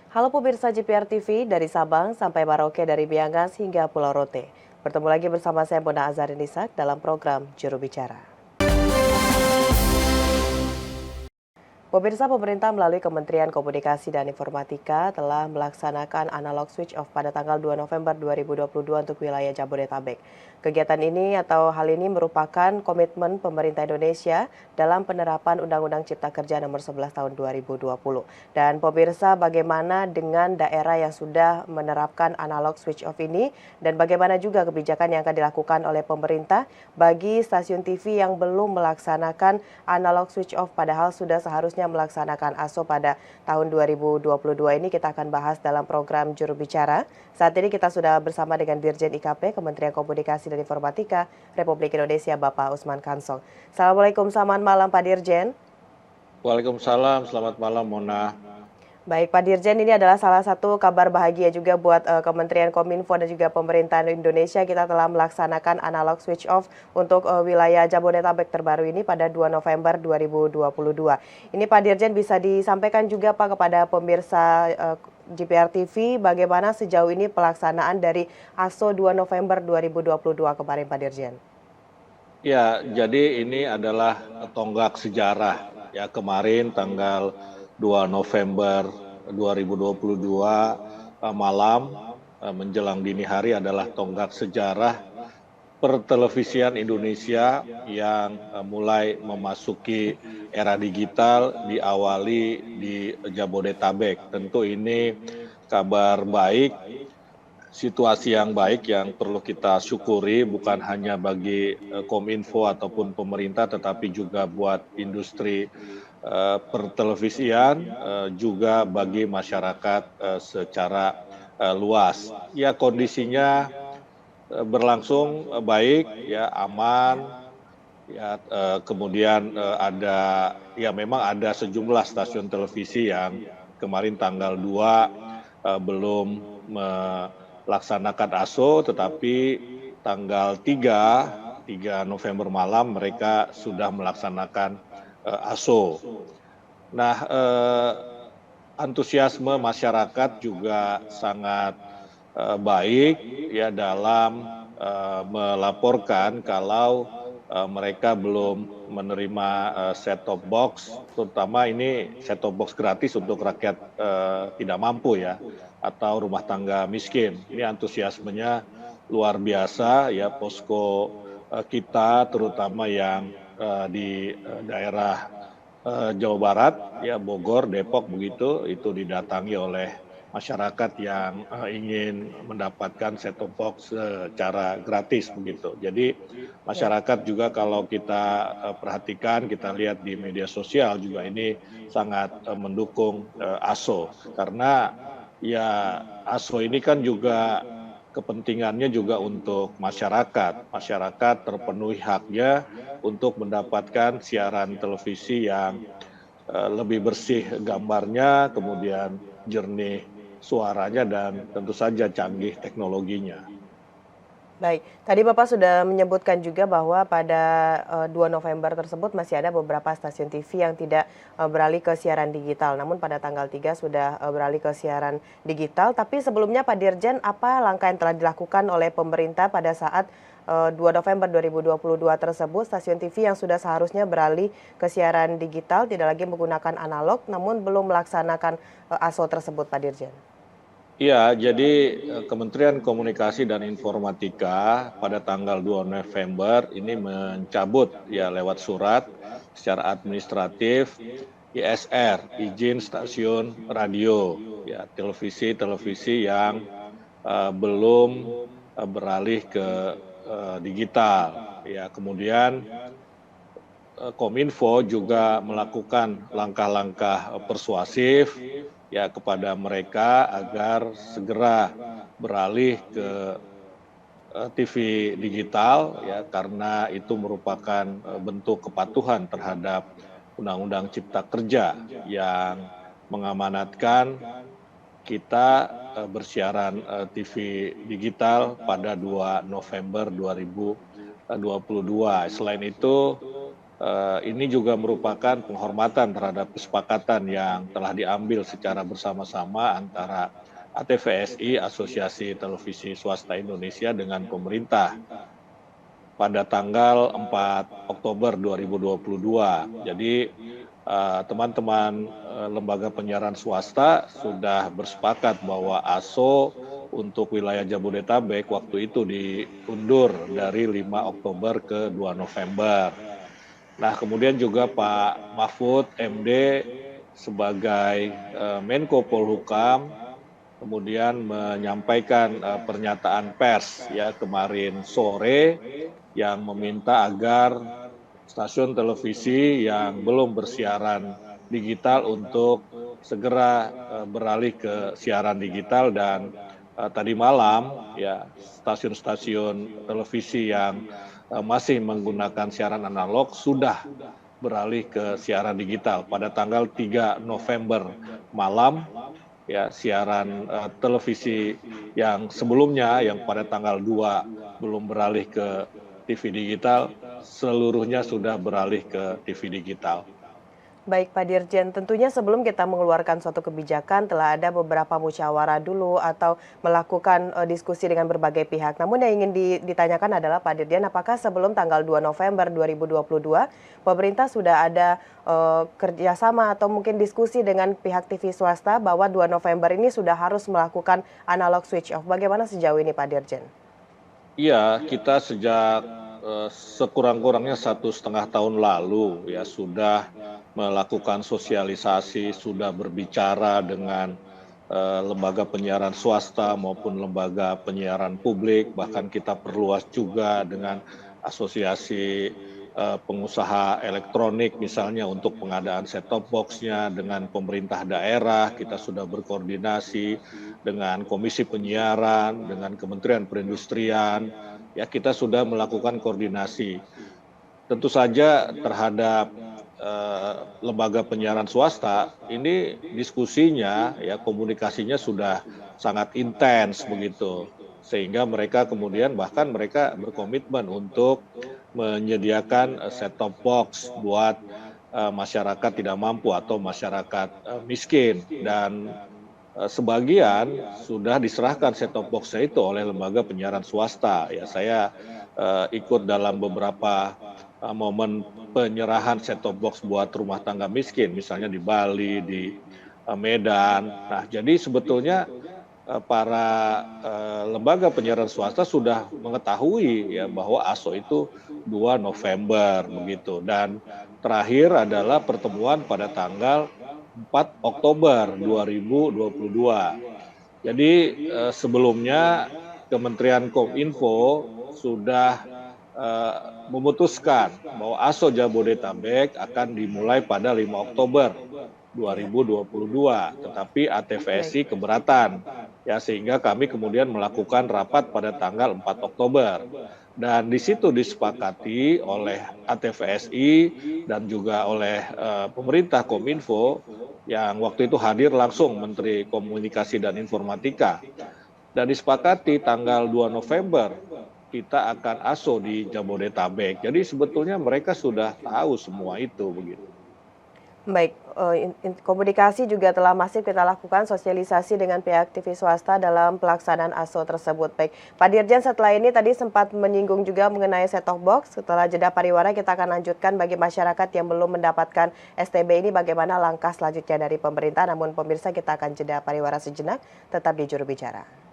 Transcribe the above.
Halo pemirsa JPR TV dari Sabang sampai Merauke dari Miangas hingga Pulau Rote. Bertemu lagi bersama saya Mona Azharinisak dalam program Juru Bicara. Pemirsa, pemerintah melalui Kementerian Komunikasi dan Informatika telah melaksanakan analog switch off pada tanggal 2 November 2022 untuk wilayah Jabodetabek. Kegiatan ini atau hal ini merupakan komitmen pemerintah Indonesia dalam penerapan Undang-Undang Cipta Kerja Nomor 11 Tahun 2020. Dan pemirsa, bagaimana dengan daerah yang sudah menerapkan analog switch off ini dan bagaimana juga kebijakan yang akan dilakukan oleh pemerintah bagi stasiun TV yang belum melaksanakan analog switch off padahal sudah seharusnya melaksanakan ASO pada tahun 2022 ini kita akan bahas dalam program Juru Bicara. Saat ini kita sudah bersama dengan Dirjen IKP Kementerian Komunikasi dan Informatika Republik Indonesia Bapak Usman Kansong. Assalamualaikum, selamat malam Pak Dirjen. Waalaikumsalam, selamat malam Mona. Baik Pak Dirjen, ini adalah salah satu kabar bahagia juga buat Kementerian Kominfo dan juga pemerintah Indonesia. Kita telah melaksanakan analog switch off untuk wilayah Jabodetabek terbaru ini pada 2 November 2022. Ini Pak Dirjen bisa disampaikan juga Pak kepada pemirsa JPR TV bagaimana sejauh ini pelaksanaan dari ASO 2 November 2022 kemarin Pak Dirjen. Ya, jadi ini adalah tonggak sejarah. Ya, kemarin tanggal 2 November 2022 malam menjelang dini hari adalah tonggak sejarah pertelevisian Indonesia yang mulai memasuki era digital diawali di Jabodetabek. Tentu ini kabar baik, situasi yang baik yang perlu kita syukuri bukan hanya bagi Kominfo ataupun pemerintah tetapi juga buat industri pertelevisian, juga bagi masyarakat secara luas. Ya, kondisinya berlangsung baik, ya aman, ya kemudian memang ada sejumlah stasiun televisi yang kemarin tanggal 2 belum melaksanakan ASO, tetapi tanggal 3 November malam mereka sudah melaksanakan ASO. Nah, antusiasme masyarakat juga sangat baik ya dalam melaporkan kalau mereka belum menerima set-top box, terutama ini set-top box gratis untuk rakyat tidak mampu ya, atau rumah tangga miskin. Ini antusiasmenya luar biasa ya, posko kita terutama yang di daerah Jawa Barat, ya Bogor, Depok begitu, itu didatangi oleh masyarakat yang ingin mendapatkan set-top box secara gratis begitu. Jadi masyarakat juga kalau kita perhatikan, kita lihat di media sosial juga ini sangat mendukung ASO, karena ya ASO ini kan juga kepentingannya juga untuk masyarakat. Masyarakat terpenuhi haknya untuk mendapatkan siaran televisi yang lebih bersih gambarnya, kemudian jernih suaranya, dan tentu saja canggih teknologinya. Baik, tadi Bapak sudah menyebutkan juga bahwa pada 2 November tersebut masih ada beberapa stasiun TV yang tidak beralih ke siaran digital. Namun pada tanggal 3 sudah beralih ke siaran digital. Tapi sebelumnya Pak Dirjen, apa langkah yang telah dilakukan oleh pemerintah pada saat 2 November 2022 tersebut stasiun TV yang sudah seharusnya beralih ke siaran digital tidak lagi menggunakan analog namun belum melaksanakan ASO tersebut Pak Dirjen? Iya, jadi Kementerian Komunikasi dan Informatika pada tanggal 2 November ini mencabut ya lewat surat secara administratif ISR, izin stasiun radio, ya televisi yang belum beralih ke digital. Ya, kemudian Kominfo juga melakukan langkah-langkah persuasif ya kepada mereka agar segera beralih ke TV digital ya, karena itu merupakan bentuk kepatuhan terhadap Undang-Undang Cipta Kerja yang mengamanatkan kita bersiaran TV digital pada 2 November 2022. Selain itu ini juga merupakan penghormatan terhadap kesepakatan yang telah diambil secara bersama-sama antara ATVSI, Asosiasi Televisi Swasta Indonesia, dengan pemerintah pada tanggal 4 Oktober 2022. Jadi teman-teman lembaga penyiaran swasta sudah bersepakat bahwa ASO untuk wilayah Jabodetabek waktu itu diundur dari 5 Oktober ke 2 November. Nah, kemudian juga Pak Mahfud MD sebagai Menko Polhukam kemudian menyampaikan pernyataan pers ya kemarin sore yang meminta agar stasiun televisi yang belum bersiaran digital untuk segera beralih ke siaran digital, dan tadi malam ya stasiun-stasiun televisi yang masih menggunakan siaran analog sudah beralih ke siaran digital pada tanggal 3 November malam. Ya, siaran televisi yang sebelumnya yang pada tanggal 2 belum beralih ke TV digital, seluruhnya sudah beralih ke TV digital. Baik Pak Dirjen, tentunya sebelum kita mengeluarkan suatu kebijakan telah ada beberapa musyawarah dulu atau melakukan diskusi dengan berbagai pihak. Namun yang ingin ditanyakan adalah Pak Dirjen, apakah sebelum tanggal 2 November 2022 pemerintah sudah ada kerjasama atau mungkin diskusi dengan pihak TV swasta bahwa 2 November ini sudah harus melakukan analog switch off. Bagaimana sejauh ini Pak Dirjen? Iya, kita sejak sekurang-kurangnya 1,5 tahun lalu ya sudah melakukan sosialisasi, sudah berbicara dengan lembaga penyiaran swasta maupun lembaga penyiaran publik, bahkan kita perluas juga dengan asosiasi pengusaha elektronik misalnya untuk pengadaan set-top box-nya, dengan pemerintah daerah kita sudah berkoordinasi dengan Komisi Penyiaran, dengan Kementerian Perindustrian, ya kita sudah melakukan koordinasi. Tentu saja terhadap lembaga penyiaran swasta ini diskusinya ya komunikasinya sudah sangat intens begitu, sehingga mereka kemudian bahkan mereka berkomitmen untuk menyediakan set-top box buat masyarakat tidak mampu atau masyarakat miskin, dan sebagian sudah diserahkan set-top box-nya itu oleh lembaga penyiaran swasta. Ya, saya ikut dalam beberapa momen penyerahan set-top box buat rumah tangga miskin, misalnya di Bali, di Medan. Nah, jadi sebetulnya para lembaga penyiaran swasta sudah mengetahui ya bahwa ASO itu 2 November begitu, dan terakhir adalah pertemuan pada tanggal 4 Oktober 2022. Jadi sebelumnya Kementerian Kominfo sudah memutuskan bahwa ASO Jabodetabek akan dimulai pada 5 Oktober 2022, tetapi ATVSI keberatan, ya sehingga kami kemudian melakukan rapat pada tanggal 4 Oktober. Dan di situ disepakati oleh ATVSI dan juga oleh pemerintah Kominfo yang waktu itu hadir langsung Menteri Komunikasi dan Informatika. Dan disepakati tanggal 2 November kita akan ASO di Jabodetabek. Jadi sebetulnya mereka sudah tahu semua itu begitu. Baik, komunikasi juga telah masif kita lakukan sosialisasi dengan pihak TV swasta dalam pelaksanaan ASO tersebut. Baik, Pak Dirjen, setelah ini tadi sempat menyinggung juga mengenai set-top box. Setelah jeda pariwara kita akan lanjutkan bagi masyarakat yang belum mendapatkan STB ini bagaimana langkah selanjutnya dari pemerintah. Namun pemirsa, kita akan jeda pariwara sejenak, tetap di Juru Bicara.